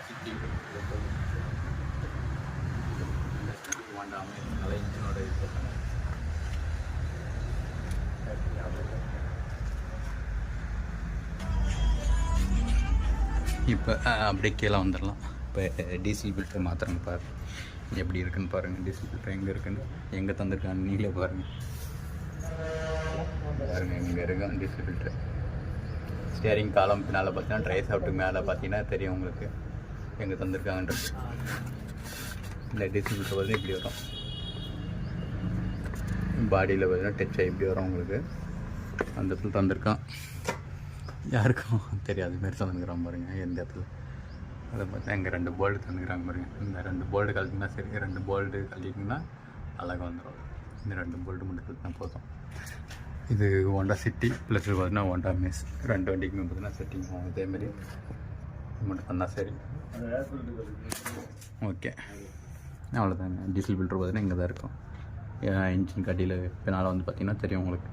City வேண்டாமல் நல்ல இன்ஜினோட இது இப்போ அப்படியே கீழே வந்துடலாம். இப்போ டீசல் ஃபில்டர் மாத்திரங்க பாரு எப்படி இருக்குன்னு பாருங்கள். டீசல் ஃபில்டர் எங்கே இருக்குன்னு எங்கே தந்திருக்கான்னு நீங்களே பாருங்கள். இங்கே இருக்கும் டீசல் ஃபில்டர். ஸ்டியரிங் காலம் பின்னால் பார்த்தீங்கன்னா ட்ரை சாப்பிட்டு மேலே பார்த்தீங்கன்னா தெரியும் உங்களுக்கு எங்கே தந்திருக்காங்கன்றது. இந்த டீசல் ஃபில்டர் வந்து இப்படி வரும். பாடியில் பார்த்தீங்கன்னா டச் இப்படி வரும் உங்களுக்கு. அந்த இடத்துல தந்திருக்கான். யாருக்கும் தெரியாது மாரி தந்துக்கிறான் பாருங்கள் எந்த இடத்துல. அதை பார்த்தா இங்கே 2 போல்டு தந்துக்கிறாங்க பாருங்கள். இந்த 2 போல்டு கழட்டிங்கன்னா சரி, 2 போல்டு கழட்டிங்கன்னா அழகாக வந்துடும். இந்த 2 போல்டு மட்டும் கழட்டினா போதும். இது ஹோண்டா சிட்டி ப்ளஸ் பார்த்தீங்கன்னா ஹோண்டா மிஸ் 2 வண்டிக்குமே பார்த்தீங்கன்னா செட்டிங் ஆகும். இதேமாரி மட்டும் பண்ணால் சரி. ஓகே, அவ்வளோதாங்க. டீசல் ஃபில்டர் பார்த்தீங்கன்னா இங்கே தான் இருக்கும். இன்ஜின் கட்டியில் பின்னால் வந்து பார்த்திங்கன்னா தெரியும் உங்களுக்கு.